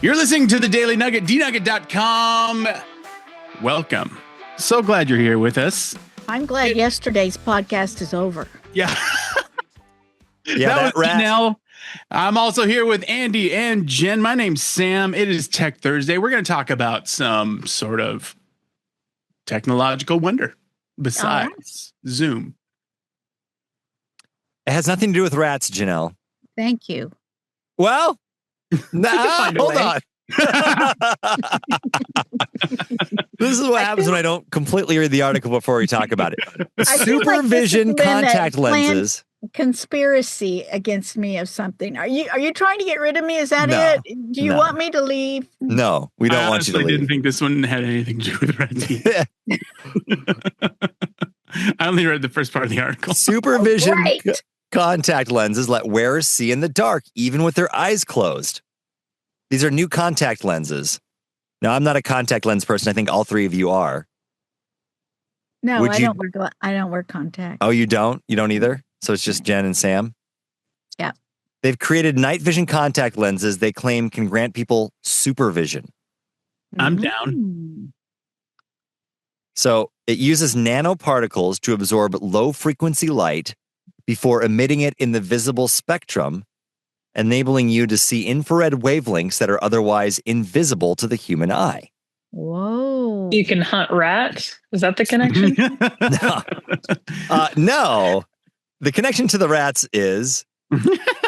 You're listening to the Daily Nugget, dnugget.com. Welcome. So glad you're here with us. I'm glad yesterday's podcast is over. Yeah. Yeah, that was Janelle. I'm also here with Andy and Jen. My name's Sam. It is Tech Thursday. We're going to talk about some sort of technological wonder besides Zoom. It has nothing to do with rats, Janelle. Thank you. Well, hold on. This is what happens when I don't completely read the article before we talk about it. Supervision contact lenses. Conspiracy against me of something. Are you trying to get rid of me? Is that it? Do you want me to leave? No, we don't want you to leave. I didn't think this one had anything to do with rats. I only read the first part of the article. Supervision contact lenses let wearers see in the dark, even with their eyes closed. These are new contact lenses. Now, I'm not a contact lens person. I think all three of you are. No, I don't wear contact. Oh, you don't? You don't either? So it's just Jen and Sam? Yeah. They've created night vision contact lenses they claim can grant people supervision. I'm down. So it uses nanoparticles to absorb low-frequency light before emitting it in the visible spectrum, enabling you to see infrared wavelengths that are otherwise invisible to the human eye. Whoa. You can hunt rats? Is that the connection? No. The connection to the rats is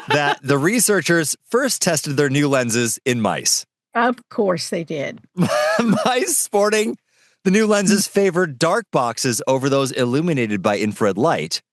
that the researchers first tested their new lenses in mice. Of course they did. Mice sporting the new lenses favored dark boxes over those illuminated by infrared light,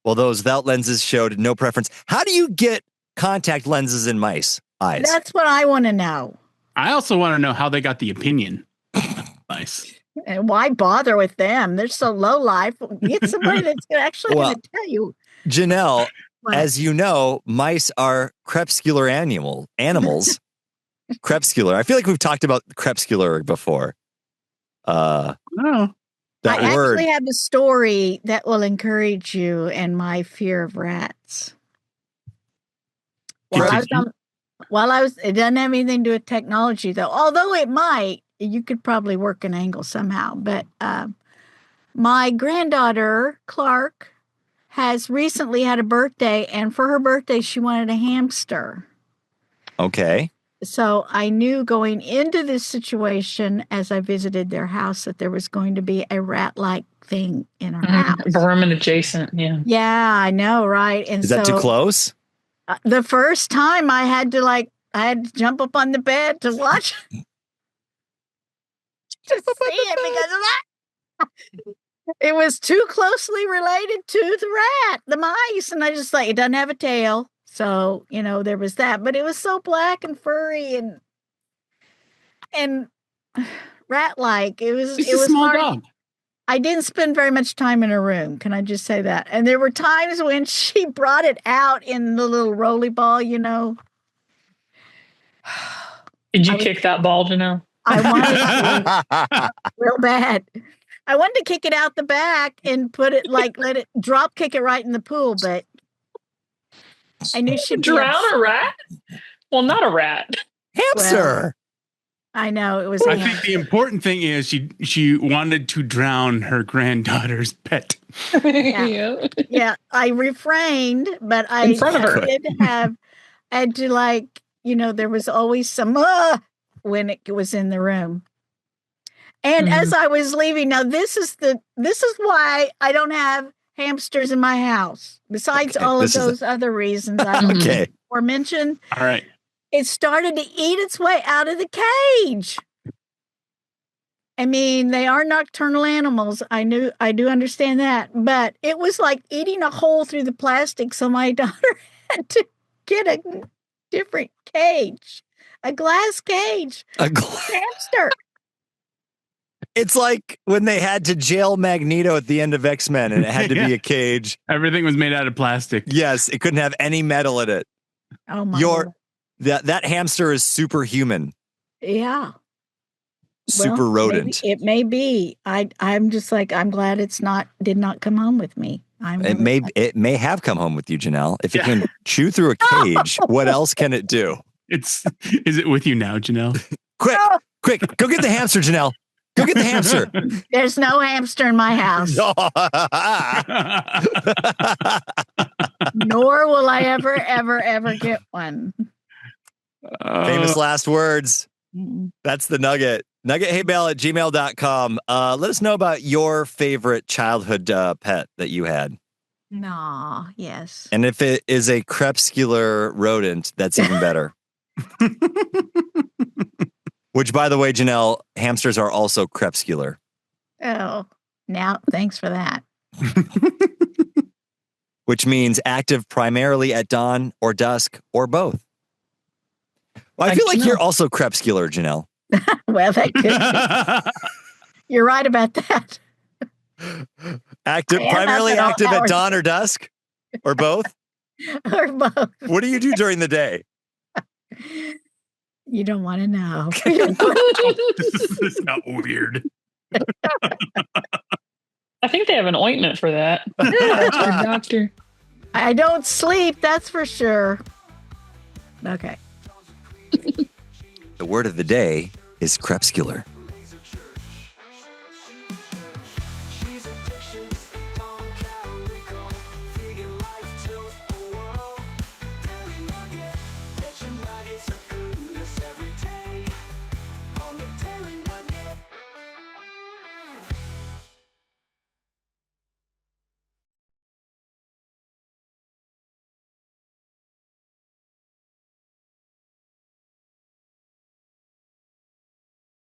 while those without lenses showed no preference. How do you get contact lenses in mice eyes? That's what I want to know. I also want to know how they got the opinion of mice. And why bother with them? They're so low life. Get somebody that's actually going to tell you. Janelle, as you know, mice are crepuscular animals. Crepuscular. I feel like we've talked about crepuscular before. No. That word. I actually have a story that will encourage you and my fear of rats. It doesn't have anything to do with technology, though. Although it might, you could probably work an angle somehow. But my granddaughter, Clark, has recently had a birthday, and for her birthday, she wanted a hamster. Okay. So I knew going into this situation as I visited their house that there was going to be a rat-like thing in her house. Vermin adjacent, yeah. Yeah, I know, right? And is that too close? The first time I had to jump up on the bed to watch to see it because of that. It was too closely related to the mice. And I just it doesn't have a tail. So, there was that. But it was so black and furry and rat-like. It was a small hard. dog. I didn't spend very much time in her room. Can I just say that? And there were times when she brought it out in the little rolly ball, Did you kick that ball, Janelle? I wanted to real bad. I wanted to kick it out the back and put it let it drop kick it right in the pool, but I knew she'd drown a rat. Well, not a rat. Hamster. I know it was. I think the important thing is she wanted to drown her granddaughter's pet. Yeah, I refrained, but I did have. I had to there was always some when it was in the room. And as I was leaving, now this is why I don't have hamsters in my house. Besides all of those other reasons I were mentioned. All right. It started to eat its way out of the cage. I mean, they are nocturnal animals. I do understand that, but it was like eating a hole through the plastic. So my daughter had to get a different cage, a glass cage, hamster. It's like when they had to jail Magneto at the end of X-Men and it had to be a cage. Everything was made out of plastic. Yes, it couldn't have any metal in it. Oh my God. That hamster is superhuman. Yeah. Super rodent. It may be. I'm just I'm glad did not come home with me. It may have come home with you, Janelle. If it can chew through a cage, what else can it do? Is it with you now, Janelle? Quick, go get the hamster, Janelle. Go get the hamster. There's no hamster in my house. Nor will I ever get one. Famous last words. That's the Nugget. NuggetHeyBale@gmail.com. Let us know about your favorite childhood pet that you had. No, yes. And if it is a crepuscular rodent, that's even better. Which, by the way, Janelle, hamsters are also crepuscular. Oh, now thanks for that. Which means active primarily at dawn or dusk or both. Well, I feel like you're also crepuscular, Janelle. Well, that could be. You're right about that. Primarily active at dawn or dusk or both? Or both. What do you do during the day? You don't want to know. This is not weird. I think they have an ointment for that. Doctor. I don't sleep, that's for sure. Okay. The word of the day is crepuscular.